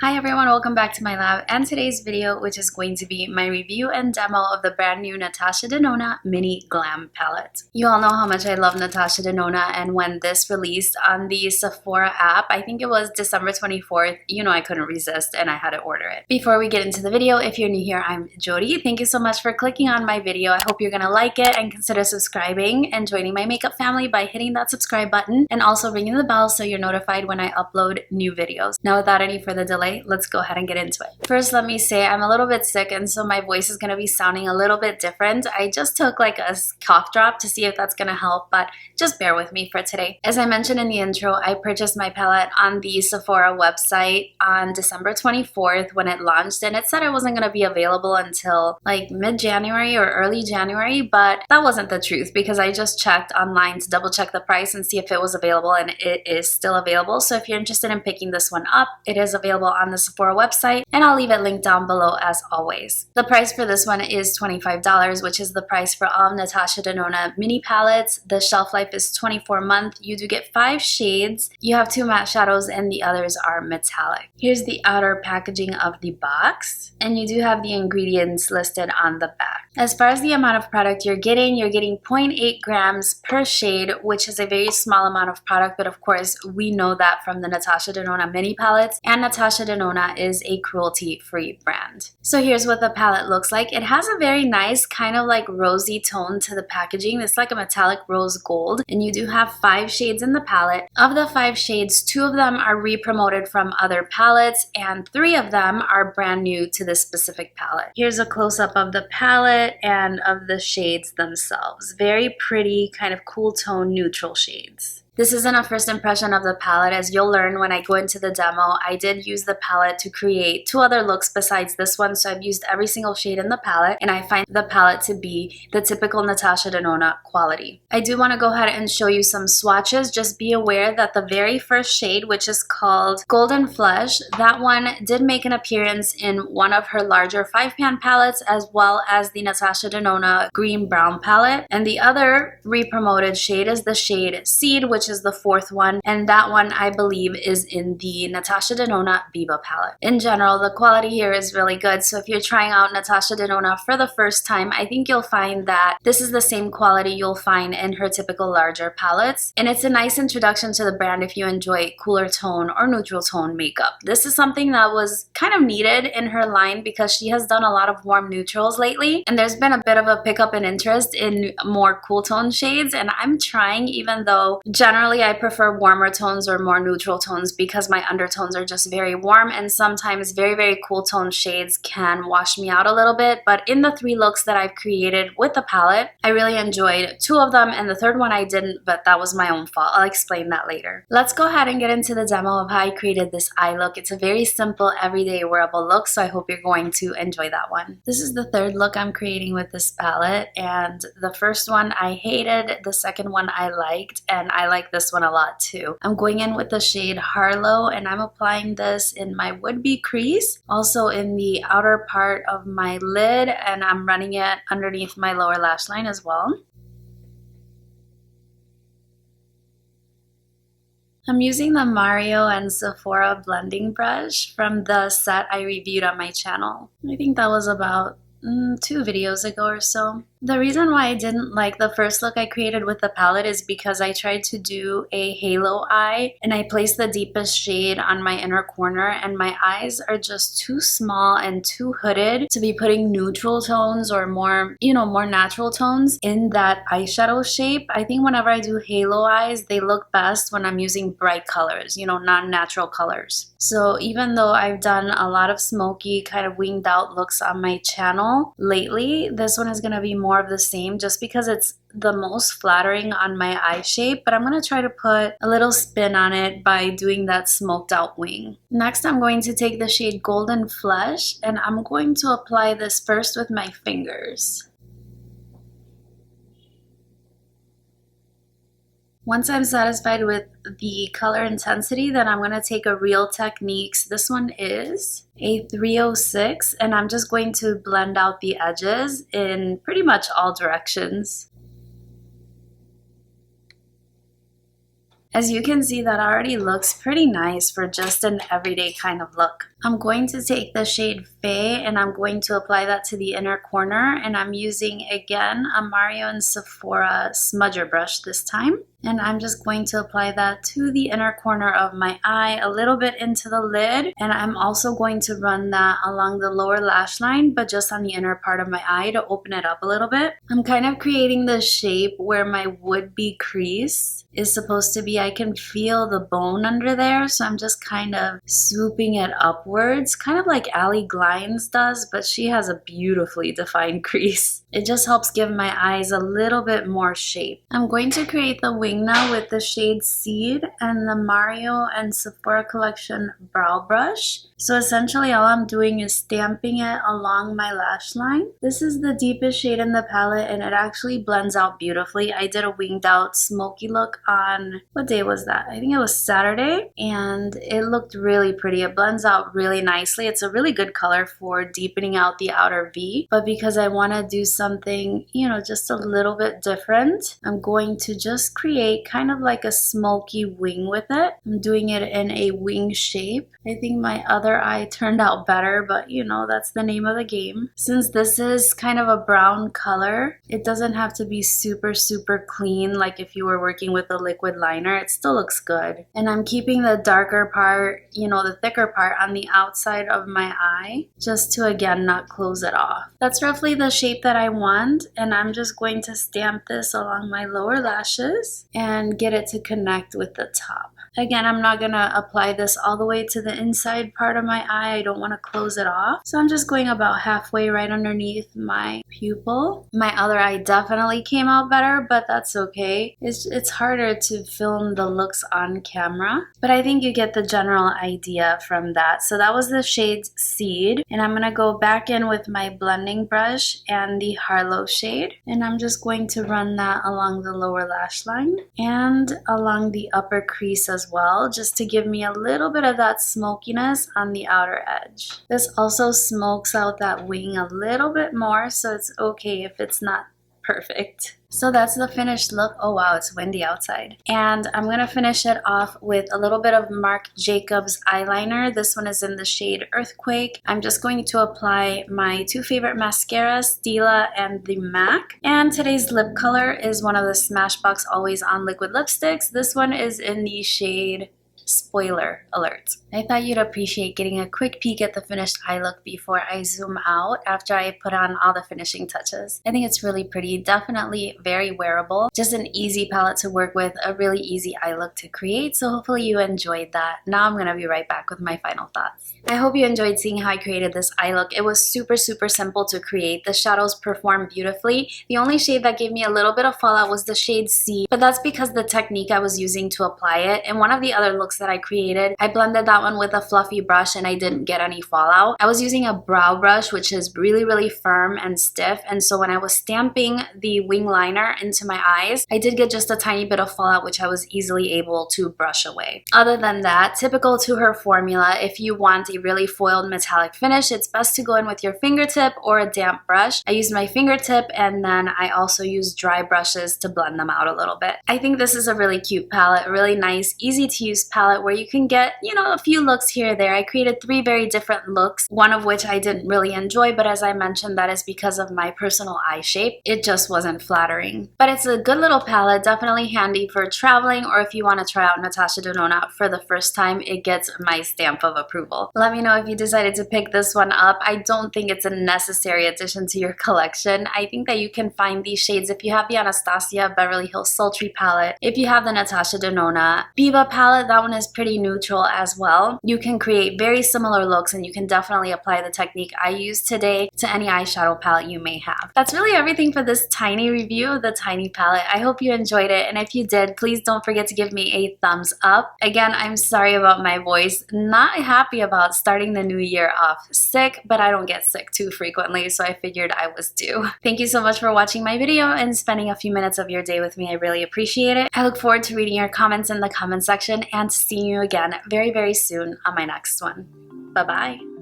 Hi everyone, welcome back to my lab and today's video, which is going to be my review and demo of the brand new Natasha Denona Mini Glam Palette. You all know how much I love Natasha Denona, and when this released on the Sephora app, I think it was December 24th, you know I couldn't resist and I had to order it. Before we get into the video, if you're new here, I'm Yori. Thank you so much for clicking on my video. I hope you're gonna like it and consider subscribing and joining my makeup family by hitting that subscribe button and also ringing the bell so you're notified when I upload new videos. Now without any further delay, let's go ahead and get into it. First, let me say I'm a little bit sick and so my voice is going to be sounding a little bit different. I just took like a cough drop to see if that's going to help, but just bear with me for today. As I mentioned in the intro, I purchased my palette on the Sephora website on December 24th when it launched, and it said it wasn't going to be available until like mid-January or early January, but that wasn't the truth because I just checked online to double check the price and see if it was available, and it is still available. So if you're interested in picking this one up, it is available on the Sephora website, and I'll leave it linked down below as always. The price for this one is $25, which is the price for all Natasha Denona mini palettes. The shelf life is 24 months. You do get 5 shades. You have 2 matte shadows and the others are metallic. Here's the outer packaging of the box, and you do have the ingredients listed on the back. As far as the amount of product you're getting 0.8 grams per shade, which is a very small amount of product, but of course we know that from the Natasha Denona mini palettes, and Natasha Denona is a cruelty-free brand. So here's what the palette looks like. It has a very nice kind of like rosy tone to the packaging. It's like a metallic rose gold, and you do have 5 shades in the palette. Of the 5 shades, 2 of them are re-promoted from other palettes and 3 of them are brand new to this specific palette. Here's a close-up of the palette and of the shades themselves. Very pretty, kind of cool tone, neutral shades. This isn't a first impression of the palette. As you'll learn when I go into the demo, I did use the palette to create 2 other looks besides this one, so I've used every single shade in the palette, and I find the palette to be the typical Natasha Denona quality. I do want to go ahead and show you some swatches. Just be aware that the very first shade, which is called Golden Flesh, that one did make an appearance in one of her larger 5-pan palettes, as well as the Natasha Denona Green Brown palette, and the other re-promoted shade is the shade Seed, which is the 4th one, and that one I believe is in the Natasha Denona Biba palette. In general, the quality here is really good, so if you're trying out Natasha Denona for the first time, I think you'll find that this is the same quality you'll find in her typical larger palettes, and it's a nice introduction to the brand if you enjoy cooler tone or neutral tone makeup. This is something that was kind of needed in her line because she has done a lot of warm neutrals lately, and there's been a bit of a pickup in interest in more cool tone shades, and I'm trying, even though generally I prefer warmer tones or more neutral tones because my undertones are just very warm, and sometimes very, very cool tone shades can wash me out a little bit. But in the 3 looks that I've created with the palette, I really enjoyed 2 of them, and the 3rd one I didn't, but that was my own fault. I'll explain that later. Let's go ahead and get into the demo of how I created this eye look. It's a very simple, everyday wearable look, so I hope you're going to enjoy that one. This is the 3rd look I'm creating with this palette, and the first one I hated, the 2nd one I liked, and I like this one a lot too. I'm going in with the shade Harlow, and I'm applying this in my would-be crease, also in the outer part of my lid, and I'm running it underneath my lower lash line as well. I'm using the Mario and Sephora blending brush from the set I reviewed on my channel. I think that was about 2 videos ago or so. The reason why I didn't like the first look I created with the palette is because I tried to do a halo eye and I placed the deepest shade on my inner corner, and my eyes are just too small and too hooded to be putting neutral tones or more, more natural tones in that eyeshadow shape. I think whenever I do halo eyes, they look best when I'm using bright colors, non-natural colors. So even though I've done a lot of smoky kind of winged out looks on my channel lately, this one is going to be more of the same just because it's the most flattering on my eye shape, but I'm going to try to put a little spin on it by doing that smoked out wing. Next, I'm going to take the shade Golden Flesh, and I'm going to apply this first with my fingers. Once I'm satisfied with the color intensity, then I'm going to take a Real Techniques. This one is a 306, and I'm just going to blend out the edges in pretty much all directions. As you can see, that already looks pretty nice for just an everyday kind of look. I'm going to take the shade Faye and I'm going to apply that to the inner corner, and I'm using again a Mario and Sephora smudger brush this time. And I'm just going to apply that to the inner corner of my eye, a little bit into the lid. And I'm also going to run that along the lower lash line, but just on the inner part of my eye to open it up a little bit. I'm kind of creating the shape where my would-be crease is supposed to be. I can feel the bone under there, so I'm just kind of swooping it upwards, kind of like Allie Glines does, but she has a beautifully defined crease. It just helps give my eyes a little bit more shape. I'm going to create the wing now with the shade Seed and the Mario and Sephora Collection brow brush. So essentially all I'm doing is stamping it along my lash line. This is the deepest shade in the palette and it actually blends out beautifully. I did a winged out smoky look on, what day was that? I think it was Saturday, and it looked really pretty. It blends out really nicely. It's a really good color for deepening out the outer V, but because I want to do something, you know, just a little bit different, I'm going to just create kind of like a smoky wing with it. I'm doing it in a wing shape. I think my other eye turned out better, but you know, that's the name of the game. Since this is kind of a brown color, it doesn't have to be super clean like if you were working with a liquid liner. It still looks good. And I'm keeping the darker part, you know, the thicker part on the outside of my eye, just to again not close it off. That's roughly the shape that I want, and I'm just going to stamp this along my lower lashes and get it to connect with the top. Again, I'm not gonna apply this all the way to the inside part of my eye. I don't want to close it off. So I'm just going about halfway right underneath my pupil. My other eye definitely came out better, but that's okay. It's harder to film the looks on camera, but I think you get the general idea from that. So that was the shade Seed, and I'm gonna go back in with my blending brush and the Harlow shade, and I'm just going to run that along the lower lash line and along the upper crease as well, just to give me a little bit of that smokiness on the outer edge. This also smokes out that wing a little bit more, so it's okay if it's not perfect. So that's the finished look. Oh wow, it's windy outside. And I'm gonna finish it off with a little bit of Marc Jacobs eyeliner. This one is in the shade Earthquake. I'm just going to apply my two favorite mascaras, Stila and the MAC. And today's lip color is one of the Smashbox Always On liquid lipsticks. This one is in the shade Spoiler Alert. I thought you'd appreciate getting a quick peek at the finished eye look before I zoom out after I put on all the finishing touches. I think it's really pretty, definitely very wearable, just an easy palette to work with, a really easy eye look to create, so hopefully you enjoyed that. Now I'm gonna be right back with my final thoughts. I hope you enjoyed seeing how I created this eye look. It was super simple to create. The shadows performed beautifully. The only shade that gave me a little bit of fallout was the shade C, but that's because the technique I was using to apply it. And one of the other looks that I created, I blended that one with a fluffy brush and I didn't get any fallout. I was using a brow brush, which is really firm and stiff, and so when I was stamping the wing liner into my eyes, I did get just a tiny bit of fallout, which I was easily able to brush away. Other than that, typical to her formula, if you want a really foiled metallic finish, it's best to go in with your fingertip or a damp brush. I used my fingertip, and then I also used dry brushes to blend them out a little bit. I think this is a really cute palette, a really nice, easy to use palette where you can get, you know, a few looks here or there. I created 3 very different looks, one of which I didn't really enjoy, but as I mentioned, that is because of my personal eye shape. It just wasn't flattering. But it's a good little palette, definitely handy for traveling, or if you want to try out Natasha Denona for the first time, it gets my stamp of approval. Let me know if you decided to pick this one up. I don't think it's a necessary addition to your collection. I think that you can find these shades if you have the Anastasia Beverly Hills Sultry palette, if you have the Natasha Denona Biba palette, that one is pretty neutral as well. You can create very similar looks, and you can definitely apply the technique I used today to any eyeshadow palette you may have. That's really everything for this tiny review of the tiny palette. I hope you enjoyed it, and if you did, please don't forget to give me a thumbs up. Again, I'm sorry about my voice. Not happy about starting the new year off sick, but I don't get sick too frequently, so I figured I was due. Thank you so much for watching my video and spending a few minutes of your day with me. I really appreciate it. I look forward to reading your comments in the comment section and to seeing you again very soon on my next one. Bye-bye.